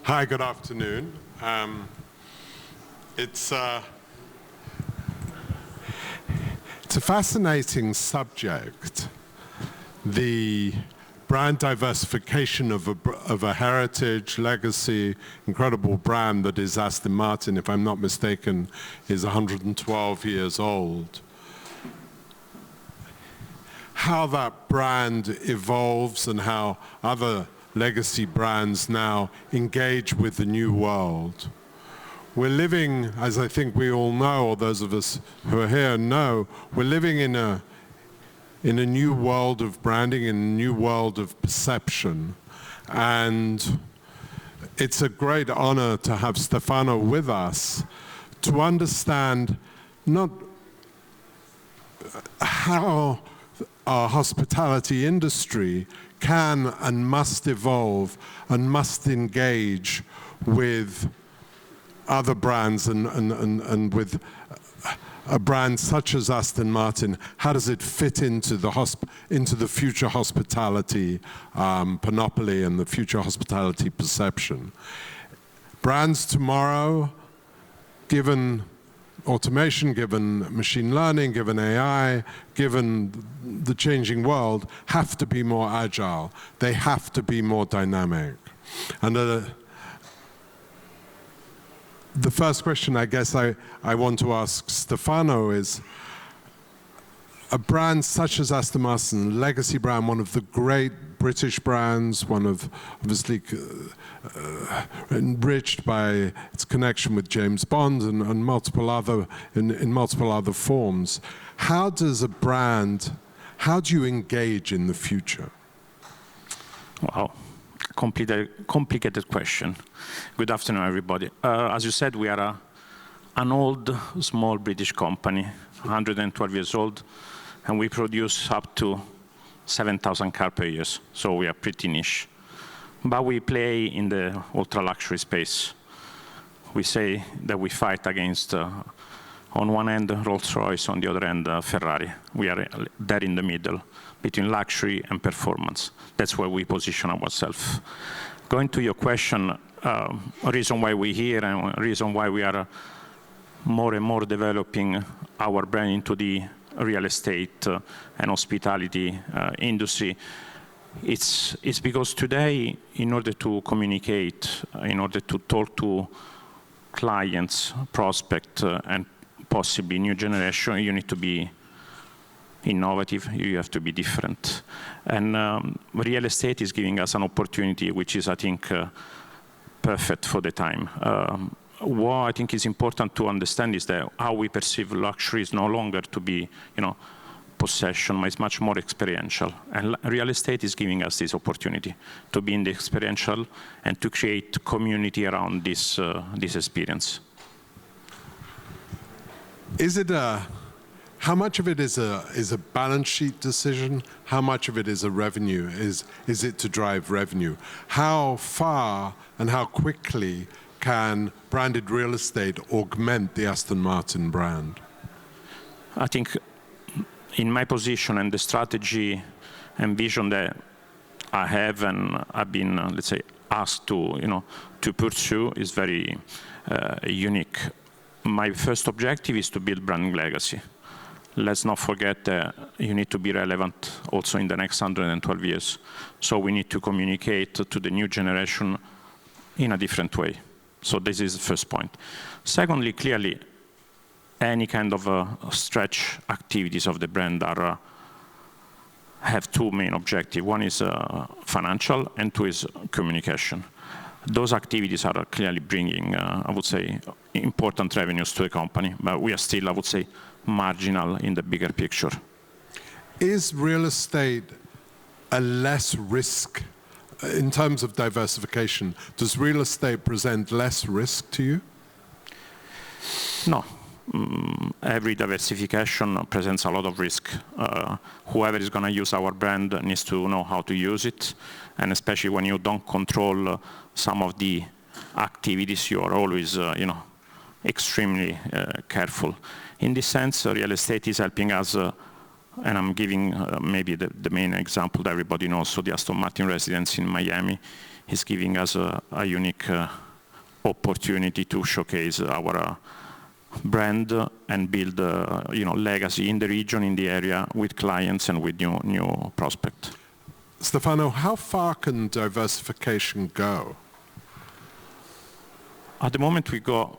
Hi, good afternoon. It's a fascinating subject, the brand diversification of a heritage, legacy, incredible brand that is Aston Martin, if I'm not mistaken, is 112 years old. How that brand evolves and how other legacy brands now engage with the new world. We're living, as I think we all know, or those of us who are here know, we're living in a new world of branding, in a new world of perception. And it's a great honor to have Stefano with us to understand not how our hospitality industry can and must evolve and must engage with other brands and with a brand such as Aston Martin. How does it fit into the future hospitality panoply and the future hospitality perception? Brands tomorrow, given automation, given machine learning, given AI, given the changing world, have to be more agile. They have to be more dynamic. And the first question I guess I want to ask Stefano is, a brand such as Aston Martin, legacy brand, one of the great British brands, one of obviously enriched by its connection with James Bond and multiple other in multiple other forms. How do you engage in the future? Wow, complicated question. Good afternoon, everybody. As you said, we are an old, small British company, 112 years old, and we produce up to 7,000 cars per year, so we are pretty niche. But we play in the ultra-luxury space. We say that we fight against, on one end, Rolls-Royce, on the other end, Ferrari. We are there in the middle, between luxury and performance. That's where we position ourselves. Going to your question, a reason why we're here and a reason why we are more and more developing our brand into the real estate and hospitality industry, it's because today, in order to communicate, in order to talk to clients, prospects, and possibly new generation, you need to be innovative, you have to be different. And real estate is giving us an opportunity, which is, I think, perfect for the time. What I think is important to understand is that how we perceive luxury is no longer to be, possession, but it's much more experiential. And real estate is giving us this opportunity to be in the experiential and to create community around this experience. How much of it is a balance sheet decision? How much of it is a revenue? Is it to drive revenue? How far and how quickly can branded real estate augment the Aston Martin brand? I think in my position and the strategy and vision that I have and I've been, let's say, asked to, to pursue is very unique. My first objective is to build brand legacy. Let's not forget that you need to be relevant also in the next 112 years. So we need to communicate to the new generation in a different way. So this is the first point. Secondly, clearly, any kind of stretch activities of the brand have two main objectives. One is financial, and two is communication. Those activities are clearly bringing, I would say, important revenues to the company, but we are still, I would say, marginal in the bigger picture. Is real estate a less risk in terms of diversification? Does real estate present less risk to you? No. Every diversification presents a lot of risk. Whoever is going to use our brand needs to know how to use it, and especially when you don't control some of the activities, you are always, extremely careful. In this sense, real estate is helping us and I'm giving maybe the main example that everybody knows, so the Aston Martin residence in Miami is giving us a unique opportunity to showcase our brand and build legacy in the region, in the area, with clients and with new prospects. Stefano, how far can diversification go? At the moment, we go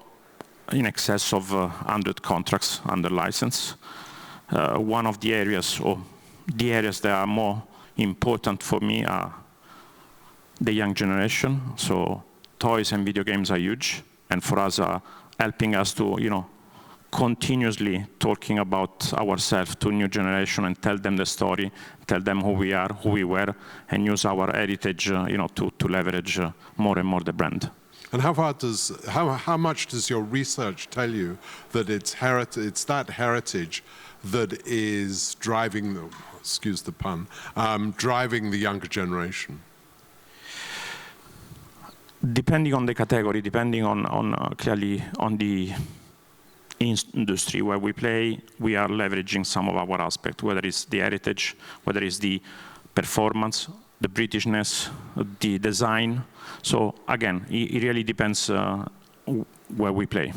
in excess of 100 contracts under license. One of the areas, or the areas that are more important for me, are the young generation. So toys and video games are huge, and for us are helping us to, continuously talking about ourselves to new generation and tell them the story, tell them who we are, who we were, and use our heritage, to leverage more and more the brand. And how much does your research tell you that it's that heritage that is driving excuse the pun, driving the younger generation? Depending on the category, depending on clearly on the industry where we play, we are leveraging some of our aspects, whether it's the heritage, whether it's the performance, the Britishness, the design. So again, it really depends where we play.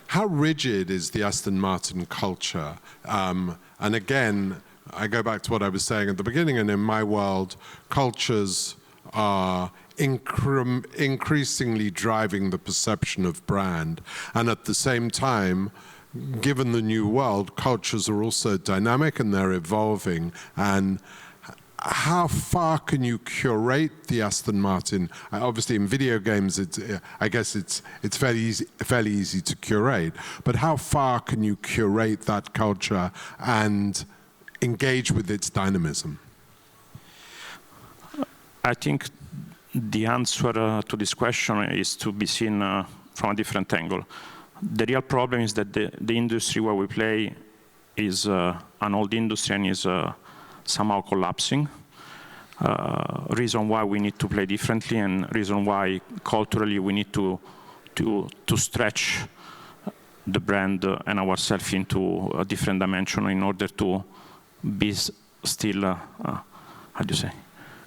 How rigid is the Aston Martin culture? And again, I go back to what I was saying at the beginning, and in my world, cultures are increasingly driving the perception of brand. And at the same time, given the new world, cultures are also dynamic and they're evolving. And how far can you curate the Aston Martin? Obviously, in video games, I guess it's fairly easy to curate. But how far can you curate that culture and engage with its dynamism? I think the answer to this question is to be seen from a different angle. The real problem is that the industry where we play is an old industry and is somehow collapsing. Reason why we need to play differently, and reason why culturally we need to stretch the brand and ourselves into a different dimension in order to be still, how do you say,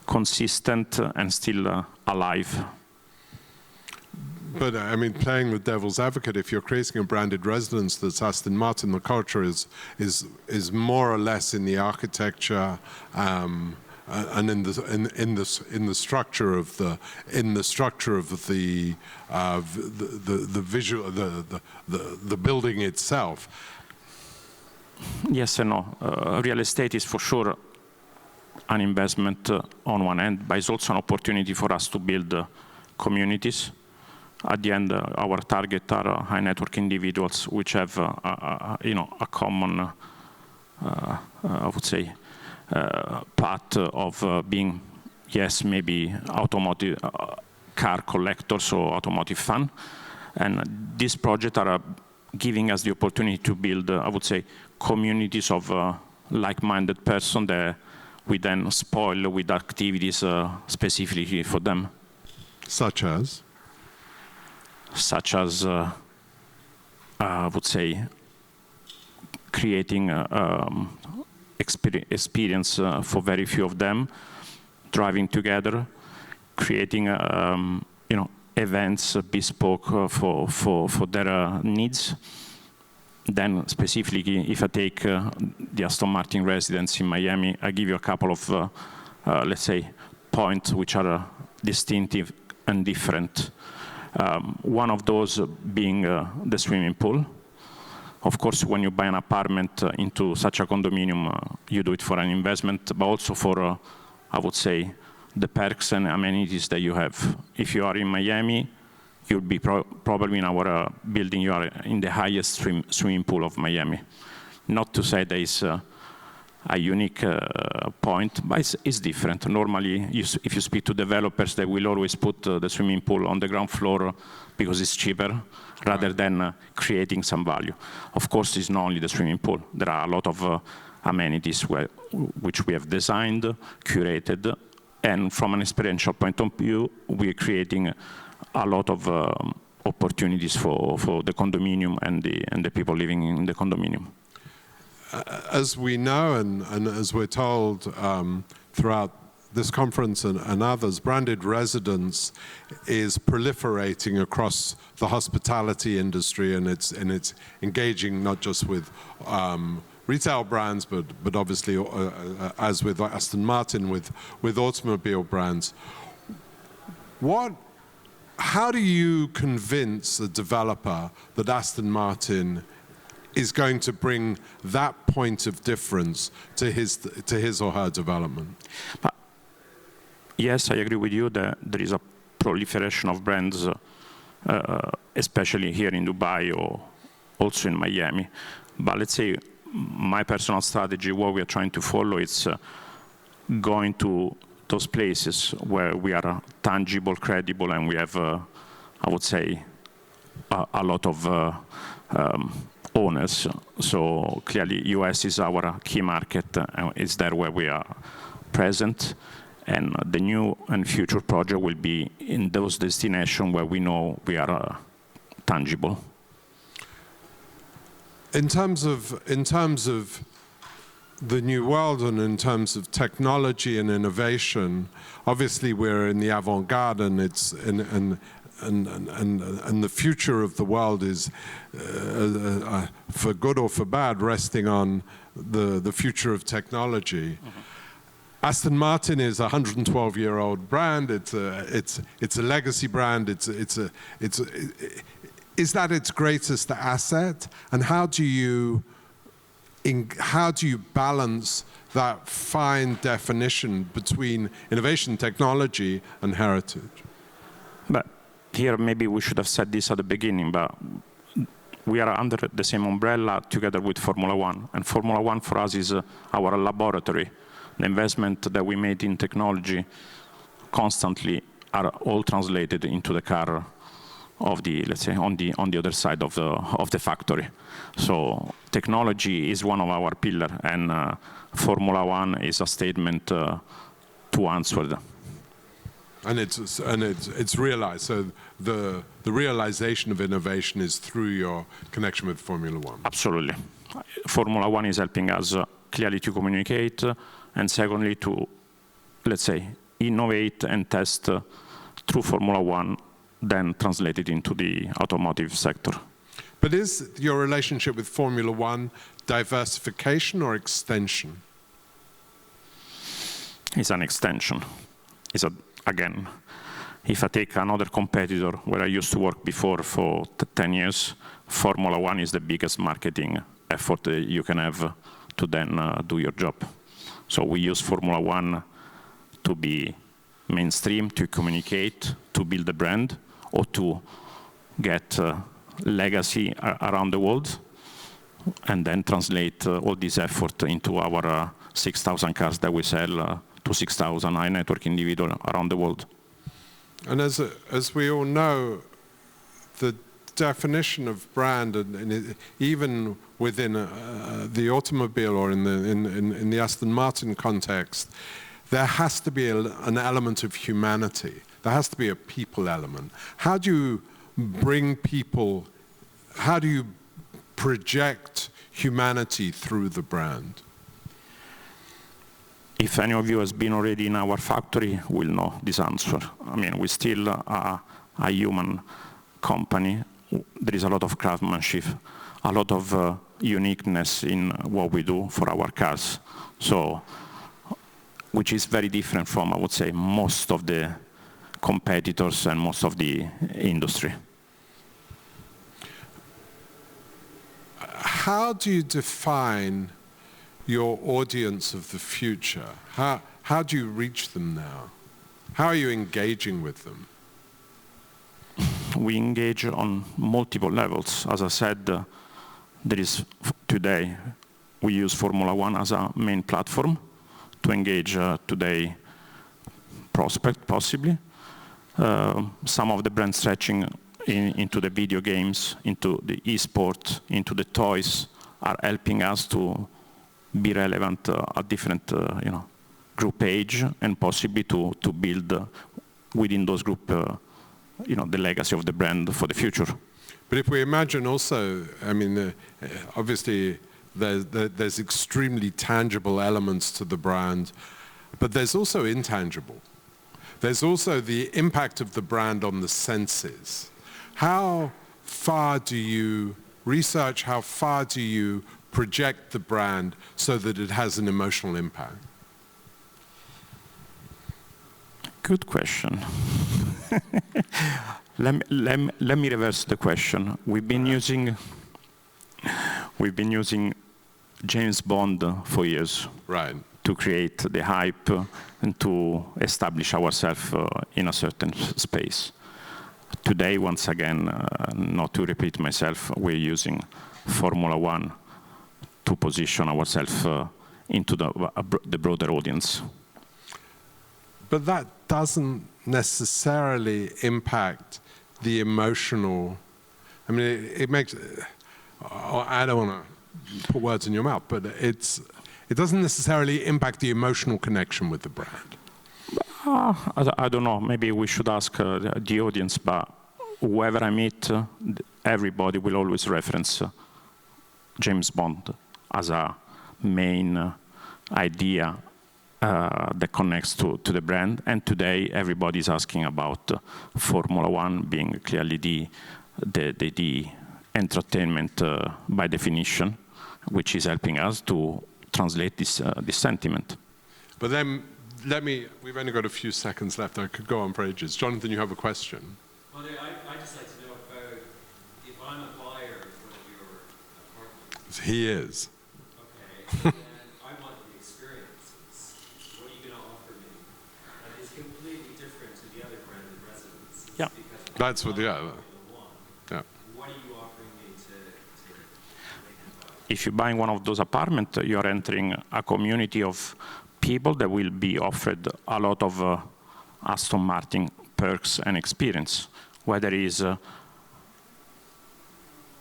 consistent and still alive. But I mean, playing the devil's advocate, if you're creating a branded residence that's Aston Martin, the culture is more or less in the architecture and in the structure of the visual, the building itself. Yes and no. Real estate is for sure an investment on one end, but it's also an opportunity for us to build communities. At the end, our target are high network individuals which have a common, I would say, path of being, yes, maybe automotive car collectors or automotive fan. And these projects are giving us the opportunity to build, I would say, communities of like-minded persons that we then spoil with activities specifically for them. Such as? Such as, I would say, creating experience for very few of them, driving together, creating events bespoke for their needs. Then specifically, if I take the Aston Martin residence in Miami, I give you a couple of, let's say, points which are distinctive and different. One of those being the swimming pool. Of course, when you buy an apartment into such a condominium, you do it for an investment, but also for, I would say, the perks and amenities that you have. If you are in Miami, you'll be probably in our building, you are in the highest swimming pool of Miami. Not to say there is a unique point, but it's different. Normally, if you speak to developers, they will always put the swimming pool on the ground floor because it's cheaper, rather than creating some value. Of course, it's not only the swimming pool. There are a lot of amenities which we have designed, curated, and from an experiential point of view, we're creating a lot of opportunities for the condominium and the people living in the condominium. as we know and as we're told throughout this conference and others, branded residence is proliferating across the hospitality industry, and it's engaging not just with retail brands, but obviously as with Aston Martin, with automobile brands. How do you convince a developer that Aston Martin is going to bring that point of difference to his or her development? Yes, I agree with you that there is a proliferation of brands, especially here in Dubai or also in Miami. But let's say my personal strategy, what we are trying to follow, is going to those places where we are tangible, credible, and we have, I would say, a lot of owners. So clearly, US is our key market. It's there where we are present. And the new and future project will be in those destinations where we know we are tangible. In terms of the new world and in terms of technology and innovation, obviously we're in the avant-garde, and and the future of the world is, for good or for bad, resting on the future of technology. Mm-hmm. Aston Martin is a 112-year-old brand. It's a legacy brand. Is that its greatest asset? And how do you balance that fine definition between innovation, technology, and heritage? But here, maybe we should have said this at the beginning, but we are under the same umbrella together with Formula One. And Formula One for us is our laboratory. The investment that we made in technology constantly are all translated into the car of the, let's say, on the other side of the factory. So technology is one of our pillars, and Formula One is a statement to answer them. And it's realized. So the realization of innovation is through your connection with Formula One. Absolutely. Formula One is helping us clearly to communicate, and secondly to, let's say, innovate and test through Formula One, then translate it into the automotive sector. But is your relationship with Formula One diversification or extension? It's an extension. Again, if I take another competitor where I used to work before for 10 years, Formula One is the biggest marketing effort you can have to then do your job. So we use Formula One to be mainstream, to communicate, to build a brand, or to get legacy around the world, and then translate all this effort into our 6,000 cars that we sell to 6,000 high network individuals around the world. And as we all know, the definition of brand, and even within the automobile or in the Aston Martin context, there has to be an element of humanity. There has to be a people element. How do you bring people, how do you project humanity through the brand? If any of you has been already in our factory, will know this answer. I mean, we're still a human company. There is a lot of craftsmanship, a lot of uniqueness in what we do for our cars. So, which is very different from, I would say, most of the competitors and most of the industry. How do you define your audience of the future? How do you reach them now? How are you engaging with them? We engage on multiple levels. As I said, there is today, we use Formula One as a main platform to engage today prospect, possibly. Some of the brands stretching into the video games, into the e-sport, into the toys, are helping us to be relevant at different group age, and possibly to build within those group the legacy of the brand for the future. But if we imagine also, I mean, obviously There's extremely tangible elements to the brand, but there's also intangible. There's also the impact of the brand on the senses. How far do you research, how far do you project the brand so that it has an emotional impact? Good question. Let me reverse the question. We've been using James Bond for years. Right. To create the hype and to establish ourselves in a certain space. Today, once again, not to repeat myself, we're using Formula One to position ourselves into the broader audience. But that doesn't necessarily impact the emotional. I mean, it makes. I don't want to put words in your mouth, but it doesn't necessarily impact the emotional connection with the brand. I don't know. Maybe we should ask the audience, but whoever I meet, everybody will always reference James Bond as a main idea that connects to the brand. And today, everybody's asking about Formula One being clearly the entertainment by definition, which is helping us to translate this sentiment. But then, we've only got a few seconds left. I could go on for ages. Jonathan, you have a question? Well, I'd just like to know about if I'm a buyer of one of your apartments. He is. Okay, and I want the experiences. What are you going to offer me? That is completely different to the other branded residences. Yeah. That's what, yeah. Yeah. What are you offering me to make them buy? If you're buying one of those apartments, you're entering a community of people that will be offered a lot of Aston Martin perks and experience. Whether it is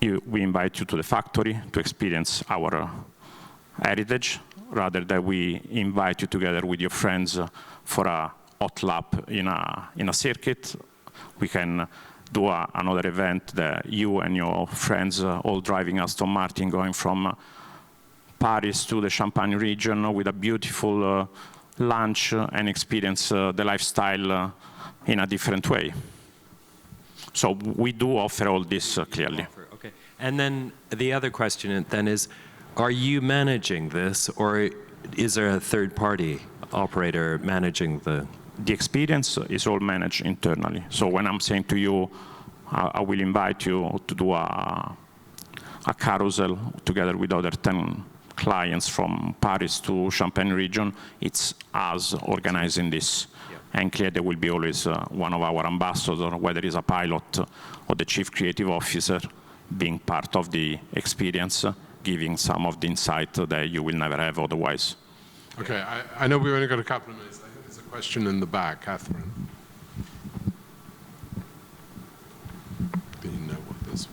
we invite you to the factory to experience our heritage, rather than we invite you together with your friends for a hot lap in a circuit. We can do another event that you and your friends all driving Aston Martin, going from Paris to the Champagne region with a beautiful lunch and experience the lifestyle in a different way. So we do offer all this clearly. Okay. And then the other question then is, are you managing this, or is there a third-party operator managing the? The experience is all managed internally. So when I'm saying to you, I will invite you to do a carousel together with other 10 clients from Paris to Champagne region, it's us organizing this. Yeah. And clearly there will be always one of our ambassadors, whether it's a pilot or the chief creative officer, being part of the experience, giving some of the insight that you will never have otherwise. Okay, I know we've only got a couple of minutes. I think there's a question in the back, Catherine. Do you know what this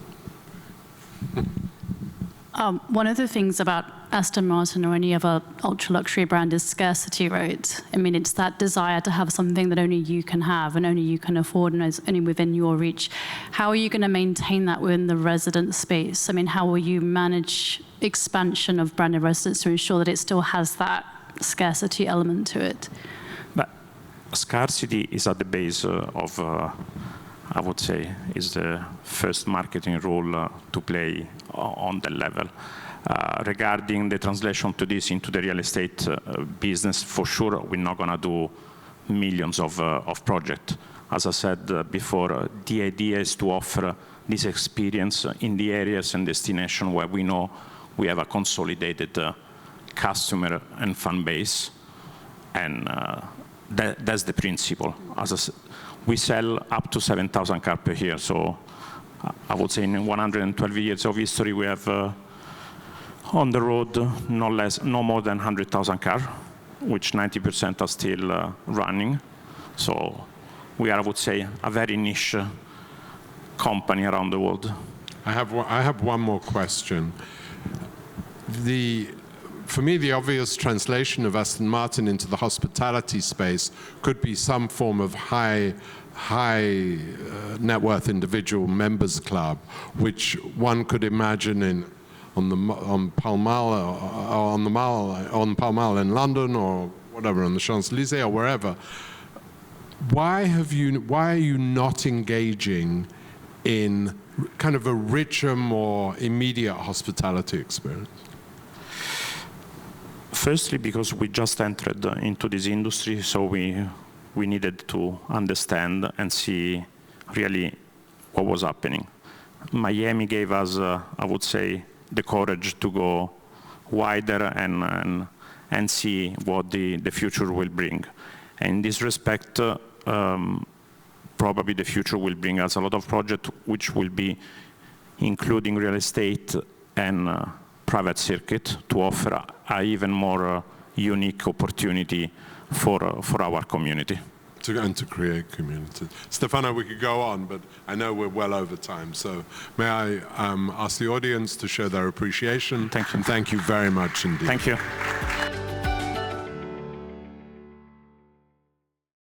one? One of the things about Aston Martin or any other ultra-luxury brand is scarcity, right? I mean, it's that desire to have something that only you can have and only you can afford and is only within your reach. How are you going to maintain that within the resident space? I mean, how will you manage expansion of branded residence to ensure that it still has that scarcity element to it? But scarcity is at the base of, I would say, is the first marketing role to play on the level. Regarding the translation to this into the real estate business, for sure, we're not going to do millions of projects. As I said before, the idea is to offer this experience in the areas and destinations where we know we have a consolidated customer and fan base, and that's the principle. As I said, we sell up to 7,000 cars per year, so I would say in 112 years of history we have on the road no more than 100,000 cars, which 90% are still running. So we are, I would say, a very niche company around the world. I have one more question. For me, the obvious translation of Aston Martin into the hospitality space could be some form of high net worth individual members club, which one could imagine in on Pall Mall, on Pall Mall in London, or whatever, on the Champs-Élysées or wherever. Why are you not engaging in kind of a richer, more immediate hospitality experience? Firstly, because we just entered into this industry, so we needed to understand and see really what was happening. Miami gave us, I would say, the courage to go wider and see what the future will bring. And in this respect, probably the future will bring us a lot of projects which will be including real estate and private circuit to offer a even more unique opportunity for our community. And to create community. Stefano, we could go on, but I know we're well over time. So may I ask the audience to show their appreciation? Thank you. And thank you very much indeed. Thank you.